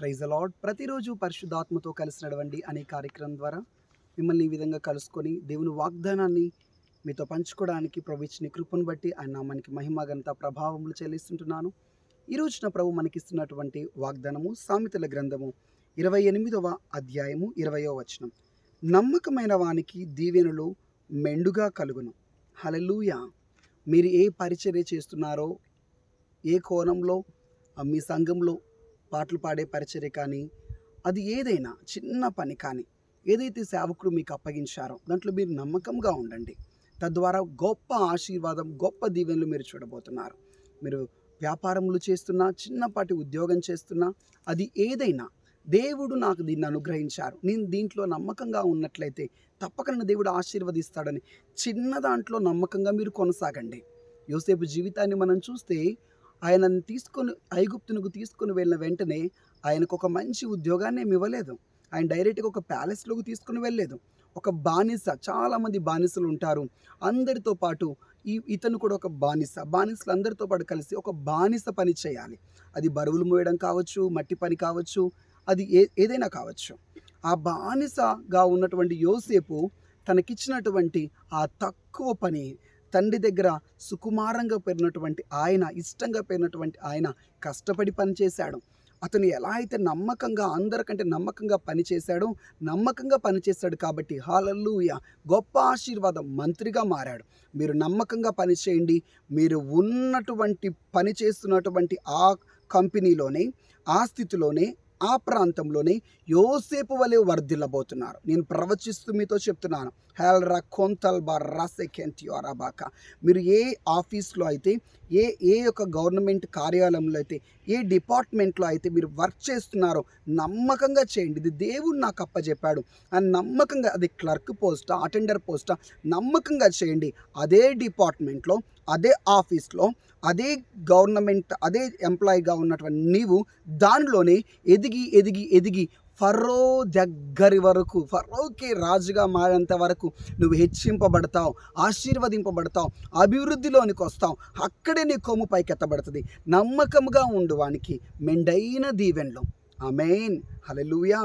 Praise the lord. ప్రతిరోజు పరిశుద్ధాత్మతో కలిసి నడవండి అనే కార్యక్రమం ద్వారా మిమ్మల్ని ఈ విధంగా కలుసుకొని దేవుని వాగ్దానాన్ని మీతో పంచుకోవడానికి ప్రభు ఇచ్చిన కృపను బట్టి ఆయన నామానికి మహిమ ఘనత ప్రభావములు చెల్లిస్తుంటున్నాను. ఈ రోజున ప్రభు మనకిస్తున్నటువంటి వాగ్దానము సామెతల గ్రంథము 28వ అధ్యాయము 20వ వచనం. నమ్మకమైన వానికి దీవెనలు మెండుగా కలుగును. హల్లెలూయా. మీరు ఏ పరిచర్య చేస్తున్నారో, ఏ కోణంలో మీ సంఘంలో పాటలు పాడే పరిచర్య కానీ, అది ఏదైనా చిన్న పని కానీ, ఏదైతే సేవకుడు మీకు అప్పగించారో దాంట్లో మీరు నమ్మకంగా ఉండండి. తద్వారా గొప్ప ఆశీర్వాదం, గొప్ప దీవెనలు మీరు చూడబోతున్నారు. మీరు వ్యాపారములు చేస్తున్నా, చిన్నపాటి ఉద్యోగం చేస్తున్నా, అది ఏదైనా దేవుడు నాకు దీన్ని అనుగ్రహించారు, నేను దీంట్లో నమ్మకంగా ఉన్నట్లయితే తప్పక నన్ను దేవుడు ఆశీర్వదిస్తాడని చిన్న దాంట్లో నమ్మకంగా మీరు కొనసాగండి. యోసేపు జీవితాన్ని మనం చూస్తే ఆయనను ఐగుప్తునకు తీసుకొని వెళ్ళిన వెంటనే ఆయనకు ఒక మంచి ఉద్యోగాన్ని ఏమి ఇవ్వలేదు. ఆయన డైరెక్ట్గా ఒక ప్యాలెస్లోకి తీసుకుని వెళ్ళలేదు. ఒక బానిస, చాలామంది బానిసలు ఉంటారు. అందరితో పాటు ఇతను కూడా ఒక బానిసలు అందరితో పాటు కలిసి ఒక బానిస పని చేయాలి. అది బరువులు మోయడం కావచ్చు, మట్టి పని కావచ్చు, అది ఏదైనా కావచ్చు. ఆ బానిసగా ఉన్నటువంటి యోసేపు తనకిచ్చినటువంటి ఆ తక్కువ పని, తండ్రి దగ్గర సుకుమారంగా పెరిగినటువంటి ఆయన, ఇష్టంగా పెరిగినటువంటి ఆయన కష్టపడి పనిచేశాడు. అతను ఎలా అయితే నమ్మకంగా, అందరికంటే నమ్మకంగా పనిచేశాడు కాబట్టి హల్లెలూయా, గొప్ప ఆశీర్వాదం, మంత్రిగా మారాడు. మీరు నమ్మకంగా పనిచేయండి. మీరు ఉన్నటువంటి పని చేస్తున్నటువంటి ఆ కంపెనీలోనే, ఆ స్థితిలోనే, ఆ ప్రాంతంలోనే యోసేపు వలె వర్ధిల్లబోతున్నారు. నేను ప్రవచిస్తూ మీతో చెప్తున్నాను. మీరు ఏ ఆఫీస్లో అయితే, ఏ యొక్క గవర్నమెంట్ కార్యాలయంలో అయితే, ఏ డిపార్ట్మెంట్లో అయితే మీరు వర్క్ చేస్తున్నారో నమ్మకంగా చేయండి. ఇది దేవుడు నాకు అప్పచెప్పాడు అని నమ్మకంగా, అది క్లర్క్ పోస్టా, అటెండర్ పోస్టా, నమ్మకంగా చేయండి. అదే డిపార్ట్మెంట్లో, అదే ఆఫీస్లో, అదే గవర్నమెంట్, అదే ఎంప్లాయీగా ఉన్నటువంటి నీవు దానిలోనే ఎదిగి ఫరో దగ్గరి వరకు, ఫరోకి రాజుగా మారేంత వరకు నువ్వు హెచ్చింపబడతావు, ఆశీర్వదింపబడతావు, అభివృద్ధిలోనికి వస్తావు. అక్కడే నీ కొమ్ము పైకెత్తబడుతుంది. నమ్మకంగా ఉండు వానికి మెండైన దీవెనలు. ఆమేన్, హల్లెలూయా.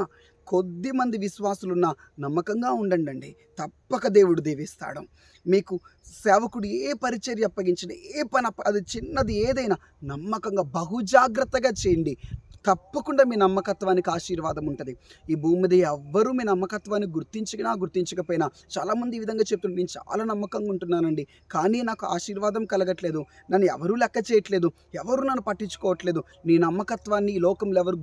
కొద్ది మంది విశ్వాసులున్న నమ్మకంగా ఉండండి, తప్పక దేవుడు దీవిస్తాడు. మీకు సేవకుడు ఏ పరిచర్య అప్పగించిన, ఏ పని అది చిన్నది ఏదైనా నమ్మకంగా బహుజాగ్రత్తగా చేయండి. తప్పకుండా మీ నమ్మకత్వానికి ఆశీర్వాదం ఉంటుంది. ఈ భూమి మీద ఎవ్వరూ మీ నమ్మకత్వాన్ని గుర్తించకపోయినా, చాలామంది ఈ విధంగా చెప్తుంటే, నేను చాలా నమ్మకంగా ఉంటున్నానండి, కానీ నాకు ఆశీర్వాదం కలగట్లేదు, నన్ను ఎవరూ లెక్క చేయట్లేదు, ఎవరు నన్ను పట్టించుకోవట్లేదు. నీ నమ్మకత్వాన్ని ఈ లోకంలో ఎవరు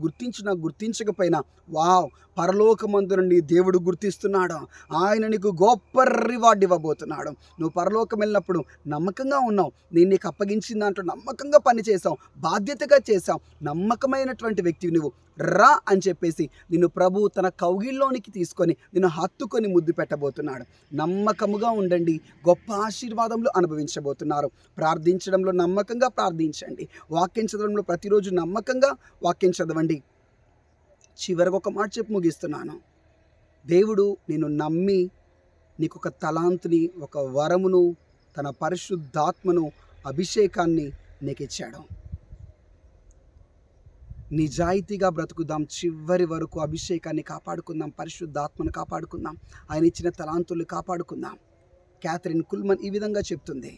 గుర్తించకపోయినా, వావ్, పరలోకమందు నుండి దేవుడు గుర్తిస్తున్నాడు. ఆయన నీకు గొప్ప రివార్డ్ ఇవ్వబోతున్నాడు. నువ్వు పరలోకం వెళ్ళినప్పుడు నమ్మకంగా ఉన్నావు, నేను నీకు అప్పగించిన దాంట్లో నమ్మకంగా పనిచేసావు, బాధ్యతగా చేసావు, నమ్మకమైనటువంటి వ్యక్తివి నువ్వు రా అని చెప్పేసి నిన్ను ప్రభు తన కౌగిల్లోనికి తీసుకొని నిన్ను హత్తుకొని ముద్దు పెట్టబోతున్నాడు. నమ్మకముగా ఉండండి, గొప్ప ఆశీర్వాదములు అనుభవించబోతున్నారు. ప్రార్థించడంలో నమ్మకంగా ప్రార్థించండి. వాక్యం చదవడంలో ప్రతిరోజు నమ్మకంగా వాక్యం చదవండి. చివరికి ఒక మాట చెప్పి ముగిస్తున్నాను. దేవుడు నిన్ను నమ్మి నీకు ఒక తలాంతుని, ఒక వరమును, తన పరిశుద్ధాత్మను, అభిషేకాన్ని నీకు ఇచ్చాడు. నిజాయితీగా బ్రతుకుదాం, చివరి వరకు అభిషేకాన్ని కాపాడుకుందాం, పరిశుద్ధాత్మను కాపాడుకుందాం, ఆయన ఇచ్చిన తలాంతులు కాపాడుకుందాం. క్యాథరిన్ కుల్మన్ ఈ విధంగా చెప్తుంది,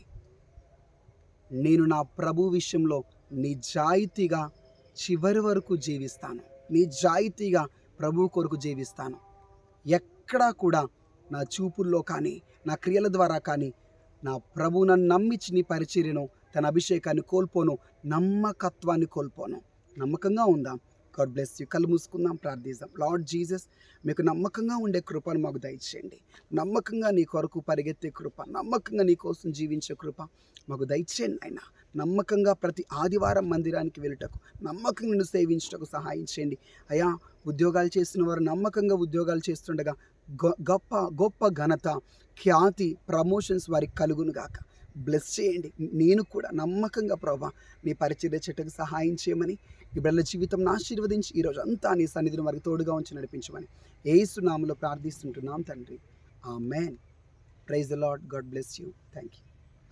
నేను నా ప్రభు విషయంలో నిజాయితీగా చివరి వరకు జీవిస్తాను, నిజాయితీగా ప్రభు కొరకు జీవిస్తాను. ఎక్కడా కూడా నా చూపుల్లో కానీ, నా క్రియల ద్వారా కానీ నా ప్రభు నన్ను నమ్మించి నీ పరిచర్యను, తన అభిషేకాన్ని కోల్పోను, నమ్మకత్వాన్ని కోల్పోను. నమ్మకంగా ఉందాం. God bless you. కళ్ళు మూసుకుందాం, ప్రార్థిద్దాం. లార్డ్ జీసస్, మీకు నమ్మకంగా ఉండే కృపను మాకు దయచేయండి. నమ్మకంగా నీ కొరకు పరిగెత్తే కృప, నమ్మకంగా నీ కోసం జీవించే కృప మాకు దయచేయండి ఆయన. నమ్మకంగా ప్రతి ఆదివారం మందిరానికి వెళ్ళటకు, నమ్మకంగా నిన్ను సేవించటకు సహాయం చేయండి అయ్యా. ఉద్యోగాలు చేస్తున్న వారు నమ్మకంగా ఉద్యోగాలు చేస్తుండగా గొప్ప ఘనత, ఖ్యాతి, ప్రమోషన్స్ వారికి కలుగునుగాక. బ్లెస్ చేయండి. నేను కూడా నమ్మకంగా ప్రభా నీ పరిచర్య చెట్టుకు సహాయం చేయమని, ఈ బిడ్డల జీవితం ఆశీర్వదించి ఈరోజు అంతా నీ సన్నిధిని వారికి తోడుగా ఉంచి నడిపించమని యేసు నామములో ప్రార్థిస్తుంటున్నాం తండ్రి. ఆమేన్. Praise the lord. God bless you. Thank you.